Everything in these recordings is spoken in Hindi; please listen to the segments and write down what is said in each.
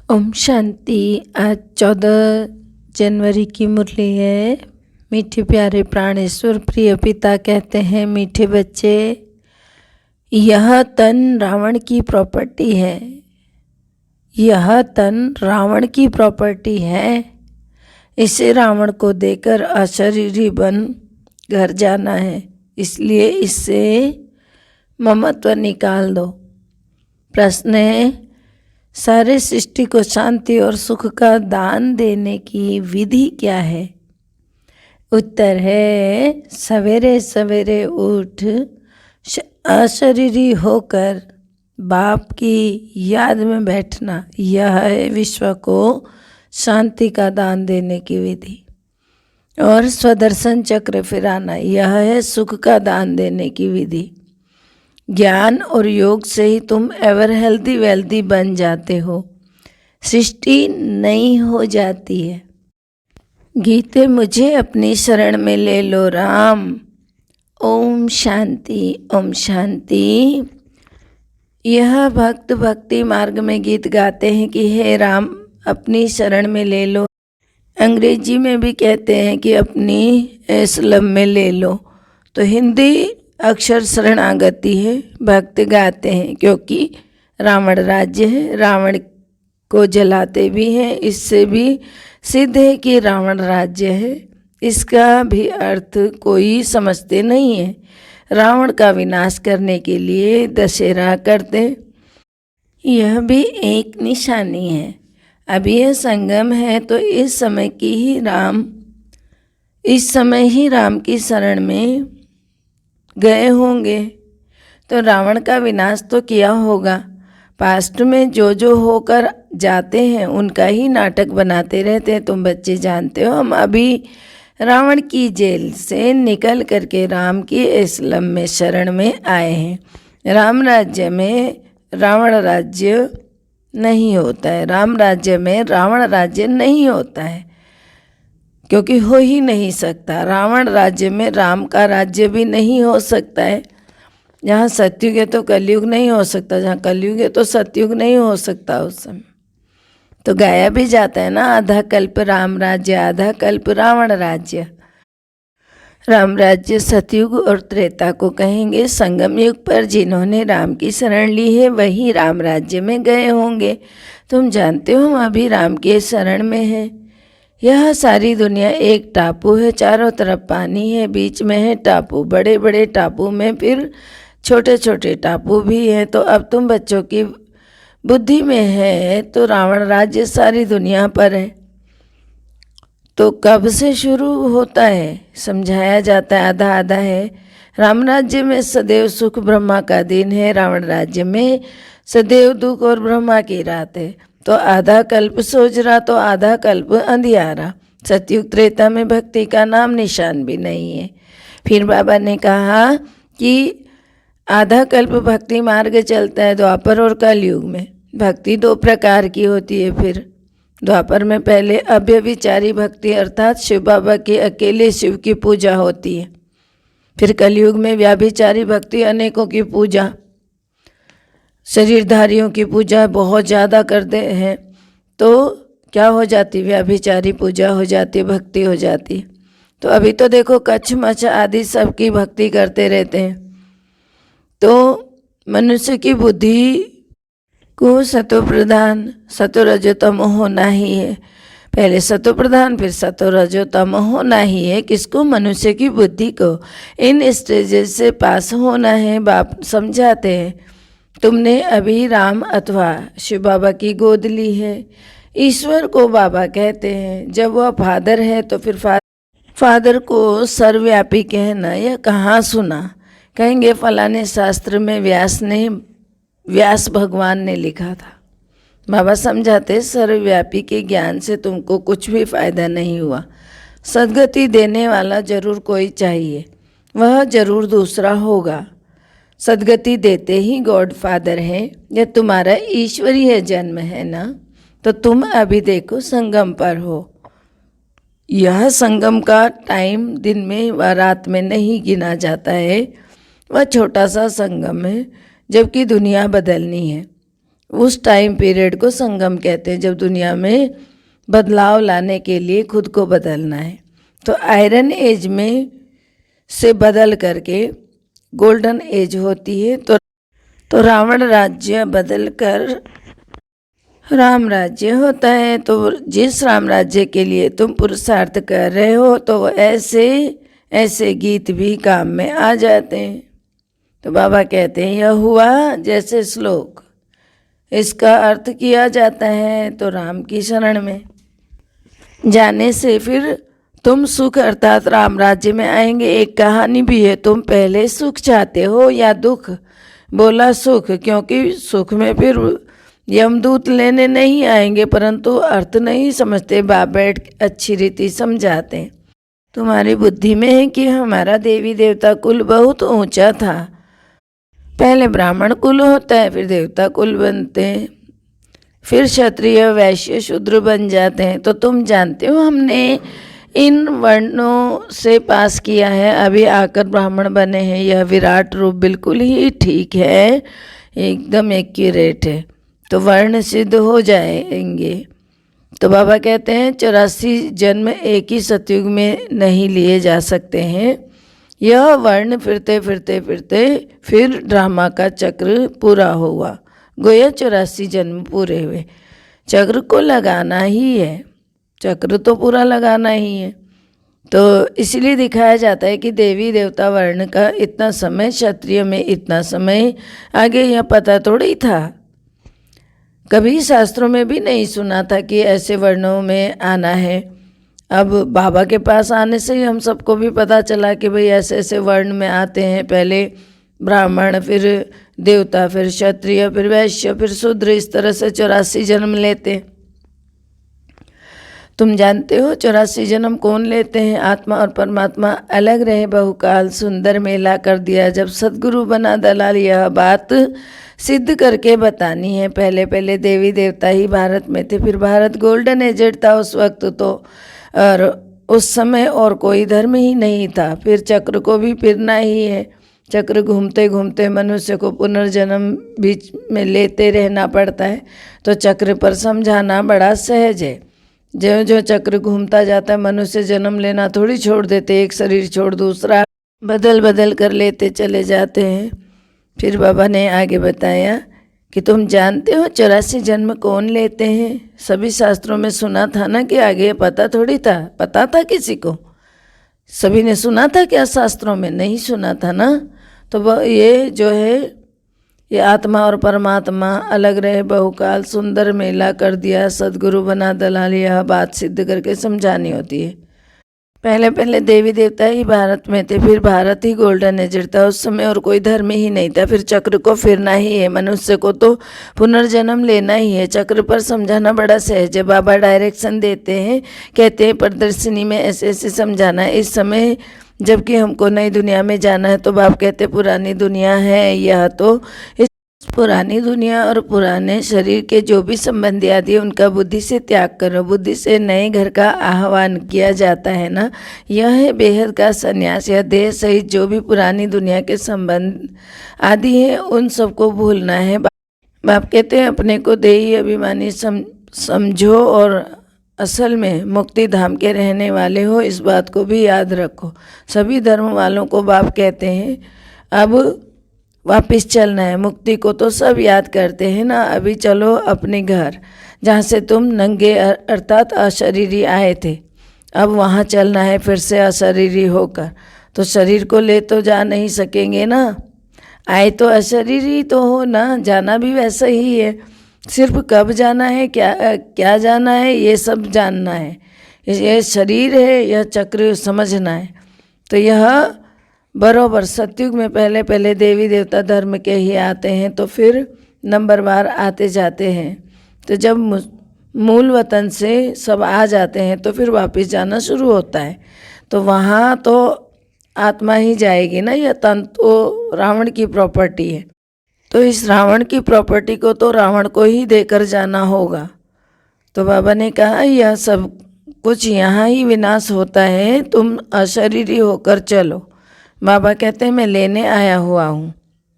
ओम शांति। आज 14 जनवरी की मुरली है। मीठे प्यारे प्राणेश्वर प्रिय पिता कहते हैं, मीठे बच्चे, यह तन रावण की प्रॉपर्टी है। यह तन रावण की प्रॉपर्टी है। इसे रावण को देकर अशरीरी बन घर जाना है, इसलिए इससे ममत्व निकाल दो। प्रश्न है, सारे सृष्टि को शांति और सुख का दान देने की विधि क्या है? उत्तर है, सवेरे सवेरे उठ अशरीरी होकर बाप की याद में बैठना। यह है विश्व को शांति का दान देने की विधि। और स्वदर्शन चक्र फिराना, यह है सुख का दान देने की विधि। ज्ञान और योग से ही तुम एवर हेल्दी वेल्दी बन जाते हो, सृष्टि नई हो जाती है। गीते मुझे अपनी शरण में ले लो राम। ओम शांति, ओम शांति। यह भक्त भक्ति मार्ग में गीत गाते हैं कि हे राम, अपनी शरण में ले लो। अंग्रेजी में भी कहते हैं कि अपनी एसलम में ले लो। तो हिंदी अक्षर शरणागति है। भक्त गाते हैं क्योंकि रावण राज्य है, रावण को जलाते भी हैं। इससे भी सिद्ध है कि रावण राज्य है। इसका भी अर्थ कोई समझते नहीं है। रावण का विनाश करने के लिए दशहरा करते, यह भी एक निशानी है। अभी यह संगम है, तो इस समय ही राम की शरण में गए होंगे, तो रावण का विनाश तो किया होगा। पास्ट में जो होकर जाते हैं उनका ही नाटक बनाते रहते हैं। तुम बच्चे जानते हो, हम अभी रावण की जेल से निकल करके राम की एसलम में शरण में आए हैं। राम राज्य में रावण राज्य नहीं होता है। राम राज्य में रावण राज्य नहीं होता है, क्योंकि हो ही नहीं सकता। रावण राज्य में राम का राज्य भी नहीं हो सकता है। जहाँ सतयुग है तो कलयुग नहीं हो सकता, जहाँ कलयुग है तो सतयुग नहीं हो सकता। उस समय तो गाया भी जाता है ना, आधा कल्प राम राज्य, आधा कल्प रावण राज्य। राम राज्य सतयुग और त्रेता को कहेंगे। संगम युग पर जिन्होंने राम की शरण ली है वही राम राज्य में गए होंगे। तुम जानते हो, हम अभी राम के शरण में हैं। यह सारी दुनिया एक टापू है, चारों तरफ पानी है, बीच में है टापू। बड़े बड़े टापू में फिर छोटे छोटे टापू भी हैं। तो अब तुम बच्चों की बुद्धि में है तो रावण राज्य सारी दुनिया पर है। तो कब से शुरू होता है समझाया जाता है, आधा आधा है। राम राज्य में सदैव सुख ब्रह्मा का दिन है, रावण राज्य में सदैव दुख और ब्रह्मा की रात है। तो आधा कल्प सोजरा तो आधा कल्प अंधियारा। सतयुग त्रेता में भक्ति का नाम निशान भी नहीं है। फिर बाबा ने कहा कि आधा कल्प भक्ति मार्ग चलता है द्वापर और कलयुग में। भक्ति दो प्रकार की होती है। फिर द्वापर में पहले अव्यभिचारी भक्ति अर्थात शिव बाबा की अकेले शिव की पूजा होती है। फिर कलयुग में व्याभिचारी भक्ति, अनेकों की पूजा, शरीरधारियों की पूजा बहुत ज़्यादा करते हैं। तो क्या हो जाती, व्याभिचारी पूजा हो जाती, भक्ति हो जाती। तो अभी तो देखो कच्छ मच्छ आदि सबकी भक्ति करते रहते हैं। तो मनुष्य की बुद्धि को सतो प्रधान सतो रजो तमो होना ही है। पहले सतो प्रधान फिर सतो रजो तमो होना ही है। किसको? मनुष्य की बुद्धि को इन स्टेजेस से पास होना है। बाप समझाते हैं, तुमने अभी राम अथवा शिव बाबा की गोद ली है। ईश्वर को बाबा कहते हैं। जब वह फादर है तो फिर फादर को सर्वव्यापी कहना यह कहाँ सुना? कहेंगे फलाने शास्त्र में व्यास भगवान ने लिखा था। बाबा समझाते, सर्वव्यापी के ज्ञान से तुमको कुछ भी फायदा नहीं हुआ। सद्गति देने वाला जरूर कोई चाहिए, वह जरूर दूसरा होगा। सद्गति देते ही गॉड फादर है। यह तुम्हारा ईश्वरीय जन्म है ना। तो तुम अभी देखो संगम पर हो। यह संगम का टाइम दिन में व रात में नहीं गिना जाता है। वह छोटा सा संगम है, जबकि दुनिया बदलनी है। उस टाइम पीरियड को संगम कहते हैं, जब दुनिया में बदलाव लाने के लिए खुद को बदलना है। तो आयरन एज में से बदल करके गोल्डन एज होती है। तो रावण राज्य बदल कर राम राज्य होता है। तो जिस राम राज्य के लिए तुम पुरुषार्थ कर रहे हो, तो ऐसे ऐसे गीत भी काम में आ जाते हैं। तो बाबा कहते हैं यह हुआ जैसे श्लोक, इसका अर्थ किया जाता है तो राम की शरण में जाने से फिर तुम सुख अर्थात राम राज्य में आएंगे। एक कहानी भी है, तुम पहले सुख चाहते हो या दुख? बोला सुख, क्योंकि सुख में फिर यमदूत लेने नहीं आएंगे, परंतु अर्थ नहीं समझते। बाप बैठ अच्छी रीति समझाते हैं। तुम्हारी बुद्धि में है कि हमारा देवी देवता कुल बहुत ऊंचा था। पहले ब्राह्मण कुल होता है, फिर देवता कुल बनते हैं, फिर क्षत्रिय वैश्य शूद्र बन जाते हैं। तो तुम जानते हो हमने इन वर्णों से पास किया है, अभी आकर ब्राह्मण बने हैं। यह विराट रूप बिल्कुल ही ठीक है, एकदम एक्यूरेट है, तो वर्ण सिद्ध हो जाएंगे। तो बाबा कहते हैं 84 जन्म एक ही सतयुग में नहीं लिए जा सकते हैं। यह वर्ण फिरते फिरते फिरते फिर ड्रामा का चक्र पूरा हुआ, गोया 84 जन्म पूरे हुए। चक्र को लगाना ही है, चक्र तो पूरा लगाना ही है। तो इसलिए दिखाया जाता है कि देवी देवता वर्ण का इतना समय, क्षत्रिय में इतना समय, आगे यह पता थोड़ी था। कभी शास्त्रों में भी नहीं सुना था कि ऐसे वर्णों में आना है। अब बाबा के पास आने से ही हम सबको भी पता चला कि भाई ऐसे ऐसे वर्ण में आते हैं। पहले ब्राह्मण, फिर देवता, फिर क्षत्रिय, फिर वैश्य, फिर शूद्र, इस तरह से 84 जन्म लेते हैं। तुम जानते हो 84 जन्म कौन लेते हैं? आत्मा और परमात्मा अलग रहे बहुकाल, सुंदर मेला कर दिया। जब सदगुरु बना दलाल, यह बात सिद्ध करके बतानी है। पहले पहले देवी देवता ही भारत में थे, फिर भारत गोल्डन एजेड था उस वक्त तो, और उस समय और कोई धर्म ही नहीं था। फिर चक्र को भी फिरना ही है, चक्र घूमते घूमते मनुष्य को पुनर्जन्म बीच में लेते रहना पड़ता है। तो चक्र पर समझाना बड़ा सहज है। जो जो चक्र घूमता जाता है, मनुष्य जन्म लेना थोड़ी छोड़ देते, एक शरीर छोड़ दूसरा बदल बदल कर लेते चले जाते हैं। फिर बाबा ने आगे बताया कि तुम जानते हो 84 जन्म कौन लेते हैं? सभी शास्त्रों में सुना था ना, कि आगे पता थोड़ी था। पता था किसी को? सभी ने सुना था क्या? शास्त्रों में नहीं सुना था ना। तो ये जो है, ये आत्मा और परमात्मा अलग रहे बहुकाल, सुंदर मेला कर दिया, सदगुरु बना दलाल, यह बात सिद्ध करके समझानी होती है। पहले पहले देवी देवता ही भारत में थे, फिर भारत ही गोल्डन एज था। उस समय और कोई धर्म ही नहीं था। फिर चक्र को फिरना ही है, मनुष्य को तो पुनर्जन्म लेना ही है। चक्र पर समझाना बड़ा सहज है। बाबा डायरेक्शन देते हैं, कहते हैं प्रदर्शनी में ऐसे ऐसे समझाना है। इस समय जबकि हमको नई दुनिया में जाना है, तो बाप कहते पुरानी दुनिया है यह, तो इस पुरानी दुनिया और पुराने शरीर के जो भी संबंधी आदि है, उनका बुद्धि से त्याग करो। बुद्धि से नए घर का आह्वान किया जाता है ना, यह है बेहद का संन्यास। यह देह सहित जो भी पुरानी दुनिया के संबंध आदि है, उन सबको भूलना है। बाप कहते हैं अपने को देही अभिमानी समझो और असल में मुक्ति धाम के रहने वाले हो, इस बात को भी याद रखो। सभी धर्म वालों को बाप कहते हैं अब वापस चलना है। मुक्ति को तो सब याद करते हैं ना, अभी चलो अपने घर, जहाँ से तुम नंगे अर्थात अशरीरी आए थे। अब वहाँ चलना है फिर से अशरीरी होकर। तो शरीर को ले तो जा नहीं सकेंगे ना, आए तो अशरीरी तो हो ना, जाना भी वैसा ही है। सिर्फ कब जाना है, क्या जाना है, ये सब जानना है। ये शरीर है, यह चक्र समझना है। तो यह बरोबर सतयुग में पहले पहले देवी देवता धर्म के ही आते हैं, तो फिर नंबरवार आते जाते हैं। तो जब मूल वतन से सब आ जाते हैं, तो फिर वापस जाना शुरू होता है। तो वहाँ तो आत्मा ही जाएगी ना, यह तन तो रावण की प्रॉपर्टी है। तो इस रावण की प्रॉपर्टी को तो रावण को ही देकर जाना होगा। तो बाबा ने कहा यह सब कुछ यहाँ ही विनाश होता है, तुम अशरीरी होकर चलो। बाबा कहते हैं मैं लेने आया हुआ हूँ।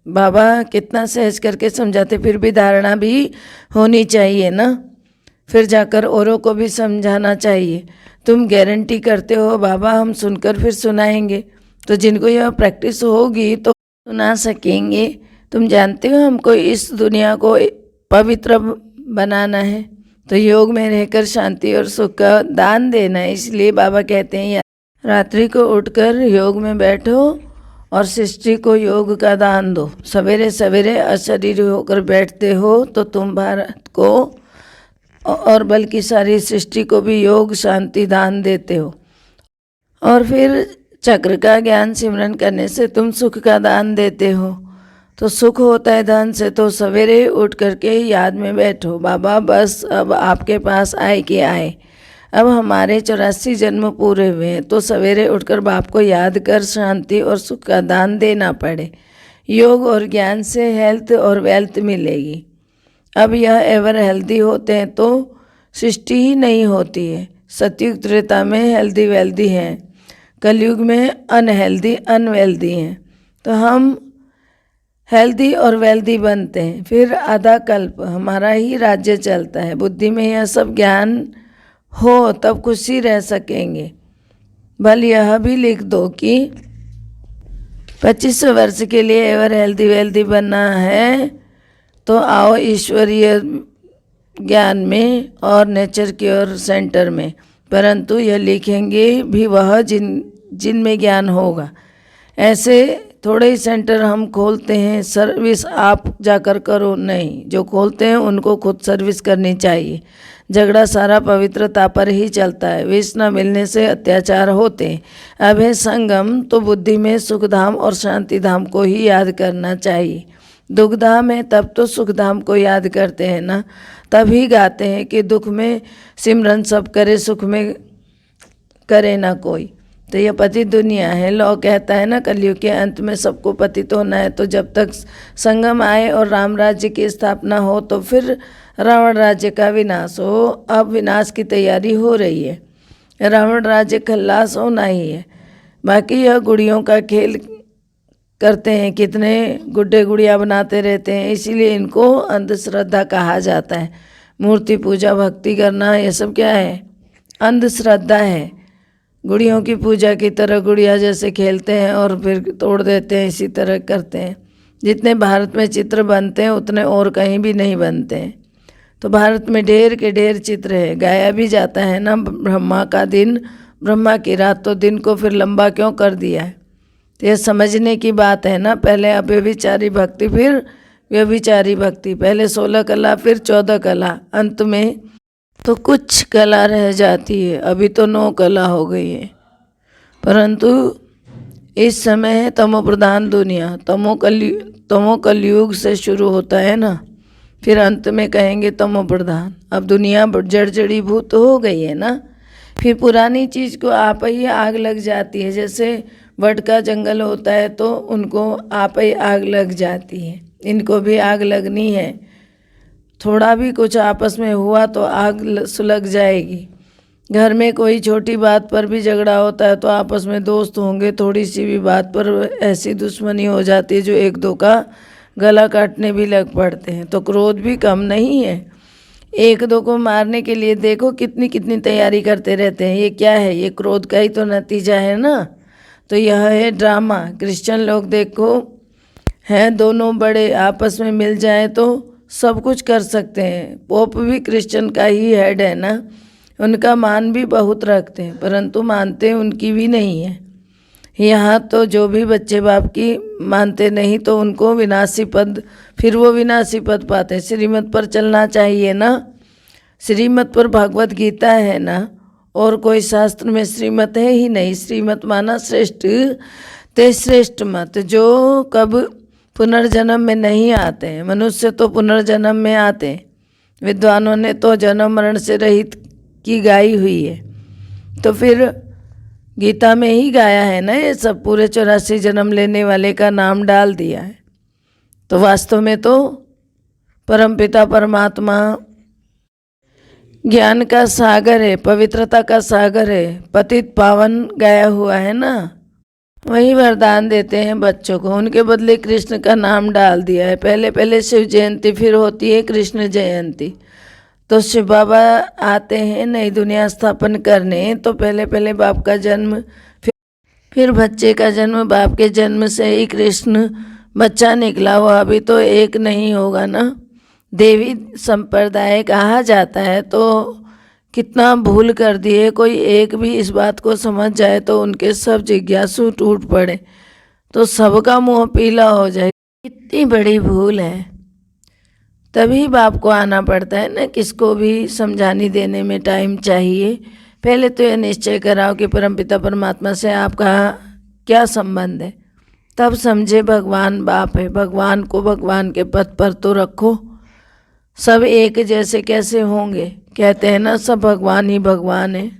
बाबा कितना सहज करके समझाते, फिर भी धारणा भी होनी चाहिए ना, फिर जाकर औरों को भी समझाना चाहिए। तुम गारंटी करते हो बाबा हम सुनकर फिर सुनाएंगे, तो जिनको यह प्रैक्टिस होगी तो सुना सकेंगे। तुम जानते हो हमको इस दुनिया को पवित्र बनाना है, तो योग में रहकर शांति और सुख का दान देना है। इसलिए बाबा कहते हैं रात्रि को उठकर योग में बैठो और सृष्टि को योग का दान दो। सवेरे सवेरे अशरीर होकर बैठते हो तो तुम भारत को और बल्कि सारी सृष्टि को भी योग शांति दान देते हो। और फिर चक्र का ज्ञान सिमरन करने से तुम सुख का दान देते हो। तो सुख होता है धन से, तो सवेरे उठ करके याद में बैठो बाबा बस अब आपके पास आए कि आए, अब हमारे 84 जन्म पूरे हुए हैं, तो सवेरे उठकर बाप को याद कर शांति और सुख का दान देना पड़े। योग और ज्ञान से हेल्थ और वेल्थ मिलेगी। अब यह एवर हेल्दी होते हैं तो सृष्टि ही नहीं होती है। सतयुग त्रेता में हेल्दी वेल्दी हैं, कलयुग में अनहेल्दी अनवेल्दी हैं। तो हम हेल्दी और वेल्दी बनते हैं, फिर आधा कल्प हमारा ही राज्य चलता है। बुद्धि में यह सब ज्ञान हो तब खुशी रह सकेंगे। बल यह भी लिख दो कि 25 वर्ष के लिए एवर हेल्दी वेल्दी बनना है तो आओ ईश्वरीय ज्ञान में और नेचर क्योर सेंटर में। परंतु यह लिखेंगे भी वह जिनमें ज्ञान होगा। ऐसे थोड़े ही सेंटर हम खोलते हैं, सर्विस आप जाकर करो नहीं, जो खोलते हैं उनको खुद सर्विस करनी चाहिए। झगड़ा सारा पवित्रता पर ही चलता है। विष न मिलने से अत्याचार होते हैं। अब है संगम तो बुद्धि में सुखधाम और शांतिधाम को ही याद करना चाहिए। दुखधाम है तब तो सुखधाम को याद करते हैं ना, तभी गाते हैं कि दुख में सिमरन सब करे सुख में करे ना कोई। तो यह पतित दुनिया है। लौ कहता है ना कलयुग के अंत में सबको पतित होना है। तो जब तक संगम आए और राम राज्य की स्थापना हो तो फिर रावण राज्य का विनाश हो। अब विनाश की तैयारी हो रही है, रावण राज्य खल्लास होना ही है। बाकी यह गुड़ियों का खेल करते हैं, कितने गुड्डे गुड़िया बनाते रहते हैं, इसीलिए इनको अंधश्रद्धा कहा जाता है। मूर्ति पूजा भक्ति करना ये सब क्या है? अंधश्रद्धा है। गुड़ियों की पूजा की तरह गुड़िया जैसे खेलते हैं और फिर तोड़ देते हैं, इसी तरह करते हैं। जितने भारत में चित्र बनते हैं उतने और कहीं भी नहीं बनते हैं। तो भारत में ढेर के ढेर चित्र है। गाया भी जाता है ना ब्रह्मा का दिन ब्रह्मा की रात, तो दिन को फिर लंबा क्यों कर दिया है? तो यह समझने की बात है ना। पहले अव्यभिचारी भक्ति फिर व्यभिचारी भक्ति, पहले 16 कला फिर 14 कला, अंत में तो कुछ कला रह जाती है। अभी तो 9 कला हो गई है। परंतु इस समय है तमो प्रधान दुनिया। तमो कलयुग से शुरू होता है ना, फिर अंत में कहेंगे तमो प्रधान। अब दुनिया जड़ जड़ीभूत हो गई है ना, फिर पुरानी चीज़ को आप ही आग लग जाती है। जैसे वट का जंगल होता है तो उनको आप ही आग लग जाती है, इनको भी आग लगनी है। थोड़ा भी कुछ आपस में हुआ तो आग सुलग जाएगी। घर में कोई छोटी बात पर भी झगड़ा होता है तो आपस में दोस्त होंगे, थोड़ी सी भी बात पर ऐसी दुश्मनी हो जाती है जो एक दो का गला काटने भी लग पड़ते हैं। तो क्रोध भी कम नहीं है। एक दो को मारने के लिए देखो कितनी कितनी तैयारी करते रहते हैं। ये क्या है? ये क्रोध का ही तो नतीजा है ना। तो यह है ड्रामा। क्रिश्चियन लोग देखो हैं, दोनों बड़े आपस में मिल जाए तो सब कुछ कर सकते हैं। पोप भी क्रिश्चियन का ही हेड है ना, उनका मान भी बहुत रखते हैं, परंतु मानते उनकी भी नहीं है। यहाँ तो जो भी बच्चे बाप की मानते नहीं तो उनको विनाशी पद, फिर वो विनाशी पद पाते हैं। श्रीमत पर चलना चाहिए ना, श्रीमत पर भागवत गीता है ना, और कोई शास्त्र में श्रीमत है ही नहीं। श्रीमत माना श्रेष्ठ, ते श्रेष्ठ मत, जो कब पुनर्जन्म में नहीं आते हैं। मनुष्य तो पुनर्जन्म में आते हैं, विद्वानों ने तो जन्म मरण से रहित की गाई हुई है। तो फिर गीता में ही गाया है ना ये सब, पूरे 84 जन्म लेने वाले का नाम डाल दिया है। तो वास्तव में तो परमपिता परमात्मा ज्ञान का सागर है, पवित्रता का सागर है, पतित पावन गाया हुआ है ना। वही वरदान देते हैं बच्चों को, उनके बदले कृष्ण का नाम डाल दिया है। पहले पहले शिव जयंती, फिर होती है कृष्ण जयंती। तो शिव बाबा आते हैं नई दुनिया स्थापन करने, तो पहले पहले बाप का जन्म, फिर बच्चे का जन्म। बाप के जन्म से ही कृष्ण बच्चा निकला, वो अभी तो एक नहीं होगा ना। देवी संप्रदाय कहा जाता है, तो कितना भूल कर दिए। कोई एक भी इस बात को समझ जाए तो उनके सब जिज्ञासु टूट पड़े, तो सबका मुंह पीला हो जाए। कितनी बड़ी भूल है। तभी बाप को आना पड़ता है ना, किसको भी समझाने देने में टाइम चाहिए। पहले तो यह निश्चय कराओ कि परमपिता परमात्मा से आपका क्या संबंध है, तब समझे भगवान बाप है। भगवान को भगवान के पद पर तो रखो। सब एक जैसे कैसे होंगे? कहते हैं ना, सब भगवान ही भगवान है,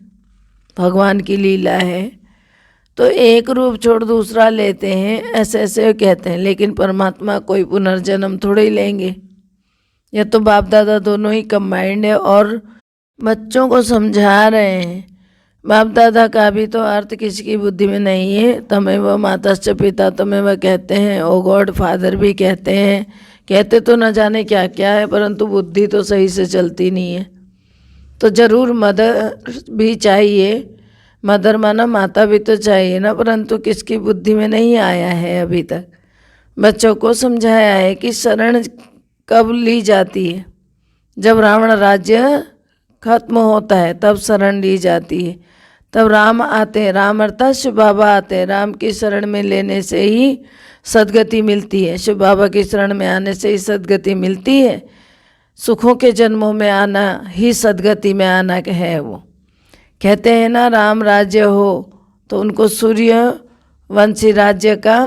भगवान की लीला है। तो एक रूप छोड़ दूसरा लेते हैं, ऐसे ऐसे कहते हैं। लेकिन परमात्मा कोई पुनर्जन्म थोड़े ही लेंगे। यह तो बाप दादा दोनों ही कंबाइंड है और बच्चों को समझा रहे हैं। बाप दादा का भी तो अर्थ किसी की बुद्धि में नहीं है। तमें वह माताश्च पिता तमें वह कहते हैं, ओ गॉड फादर भी कहते हैं। कहते तो न जाने क्या क्या है, परंतु बुद्धि तो सही से चलती नहीं है। तो जरूर मदर भी चाहिए, मदर माना माता भी तो चाहिए ना, परंतु किसकी बुद्धि में नहीं आया है अभी तक। बच्चों को समझाया है कि शरण कब ली जाती है, जब रावण राज्य खत्म होता है तब शरण ली जाती है। तब राम आते हैं, राम अर्थात शिव बाबा आते हैं। राम की शरण में लेने से ही सदगति मिलती है, शिव बाबा की शरण में आने से ही सदगति मिलती है। सुखों के जन्मों में आना ही सदगति में आना है। वो कहते हैं ना, राम राज्य हो, तो उनको सूर्य वंशी राज्य का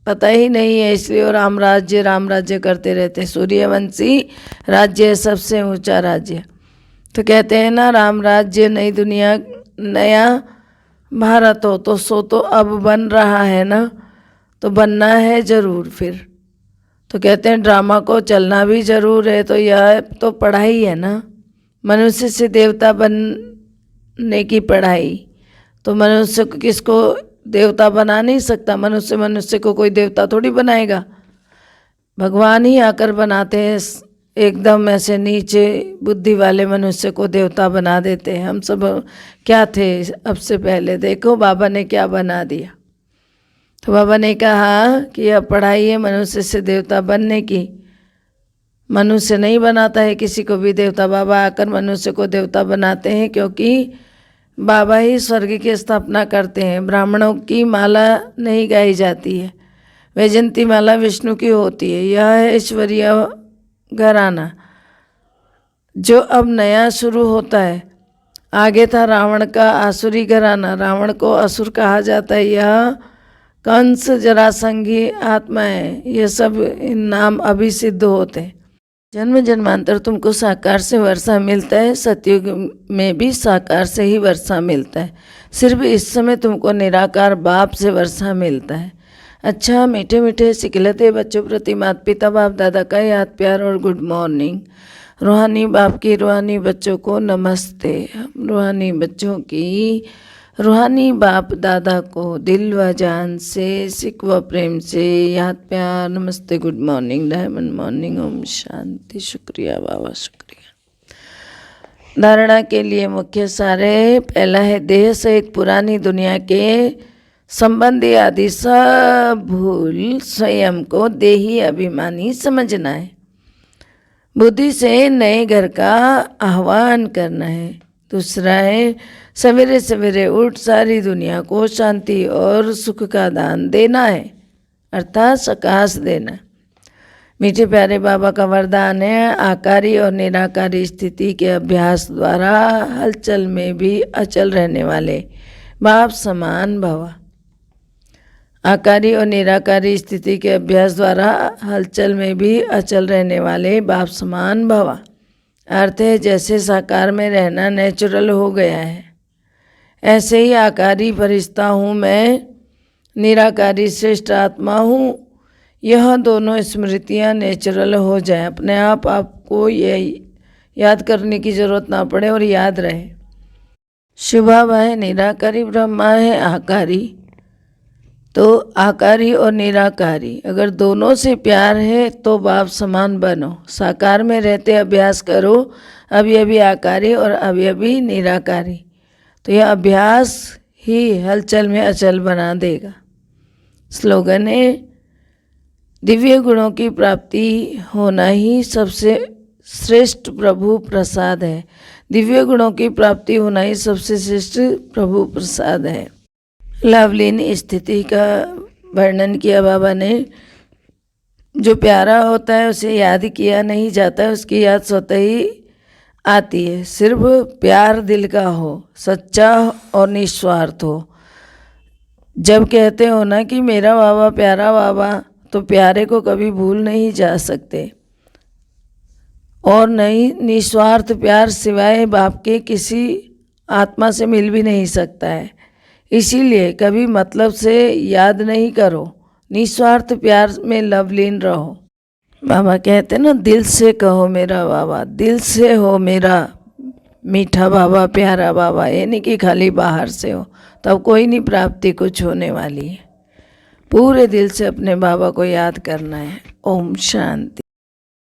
पता ही नहीं है, इसलिए वो राम राज्य करते रहते हैं। सूर्यवंशी राज्य सबसे ऊंचा राज्य। तो कहते हैं ना, राम राज्य नई दुनिया नया भारत हो, तो सो तो अब बन रहा है ना, तो बनना है जरूर फिर। तो कहते हैं ड्रामा को चलना भी जरूर है। तो यह तो पढ़ाई है ना, मनुष्य से देवता बनने की पढ़ाई। तो मनुष्य को किसको देवता बना नहीं सकता। मनुष्य को कोई देवता थोड़ी बनाएगा, भगवान ही आकर बनाते हैं। एकदम ऐसे नीचे बुद्धि वाले मनुष्य को देवता बना देते हैं। हम सब क्या थे अब से पहले? देखो बाबा ने क्या बना दिया। तो बाबा ने कहा कि यह पढ़ाई है मनुष्य से देवता बनने की। मनुष्य नहीं बनाता है किसी को भी देवता, बाबा आकर मनुष्य को देवता बनाते हैं, क्योंकि बाबा ही स्वर्ग की स्थापना करते हैं। ब्राह्मणों की माला नहीं गाई जाती है, वैजंती माला विष्णु की होती है। यह है ईश्वरीय घराना जो अब नया शुरू होता है। आगे था रावण का आसुरी घराना, रावण को असुर कहा जाता है। यह कंस जरासंघी आत्मा है। ये सब नाम अभी सिद्ध होते हैं। जन्म जन्मांतर तुमको साकार से वर्षा मिलता है, सतयुग में भी साकार से ही वर्षा मिलता है। सिर्फ इस समय तुमको निराकार बाप से वर्षा मिलता है। अच्छा, मीठे मीठे सिखलते बच्चों प्रति माता पिता बाप दादा का याद प्यार और गुड मॉर्निंग। रूहानी बाप की रूहानी बच्चों को नमस्ते। हम रूहानी बच्चों की रूहानी बाप दादा को दिल व जान से सिख व प्रेम से याद प्यार नमस्ते, good morning, diamond morning, Om Shanti. शुक्रिया बाबा, शुक्रिया। धारणा के लिए मुख्य सारे। पहला है, देह सहित पुरानी दुनिया के संबंधी आदि सब भूल स्वयं को देही अभिमानी समझना है। बुद्धि से नए घर का आह्वान करना है। दूसरा है, सवेरे सवेरे उठ सारी दुनिया को शांति और सुख का दान देना है, अर्थात सकाश देना। मीठे प्यारे बाबा का वरदान है, आकारी और निराकारी स्थिति के अभ्यास द्वारा हलचल में भी अचल रहने वाले बाप समान भव। आकारी और निराकारी स्थिति के अभ्यास द्वारा हलचल में भी अचल रहने वाले बाप समान भव। अर्थ है, जैसे साकार में रहना नेचुरल हो गया है, ऐसे ही आकारी फरिश्ता हूँ मैं, निराकारी श्रेष्ठ आत्मा हूँ। यह दोनों स्मृतियाँ नेचुरल हो जाए, अपने आप आपको ये याद करने की जरूरत ना पड़े और याद रहे। शिव बाबा है निराकारी, ब्रह्मा है आकारी। तो आकारी और निराकारी, अगर दोनों से प्यार है तो बाप समान बनो। साकार में रहते अभ्यास करो, अभी अभी आकारी और अभी अभी निराकारी। तो यह अभ्यास ही हलचल में अचल बना देगा। स्लोगन है, दिव्य गुणों की प्राप्ति होना ही सबसे श्रेष्ठ प्रभु प्रसाद है। दिव्य गुणों की प्राप्ति होना ही सबसे श्रेष्ठ प्रभु प्रसाद है। लवलीन स्थिति का वर्णन किया बाबा ने। जो प्यारा होता है उसे याद किया नहीं जाता है, उसकी याद स्वतः ही आती है। सिर्फ प्यार दिल का हो, सच्चा और निस्वार्थ हो। जब कहते हो ना कि मेरा बाबा प्यारा बाबा, तो प्यारे को कभी भूल नहीं जा सकते। और नहीं, निस्वार्थ प्यार सिवाय बाप के किसी आत्मा से मिल भी नहीं सकता है। इसीलिए कभी मतलब से याद नहीं करो, निस्वार्थ प्यार में लवलीन रहो। बाबा कहते ना, दिल से कहो मेरा बाबा, दिल से हो मेरा मीठा बाबा, प्यारा बाबा। ये नहीं कि खाली बाहर से हो, तब कोई नहीं प्राप्ति कुछ होने वाली है। पूरे दिल से अपने बाबा को याद करना है। ओम शांति।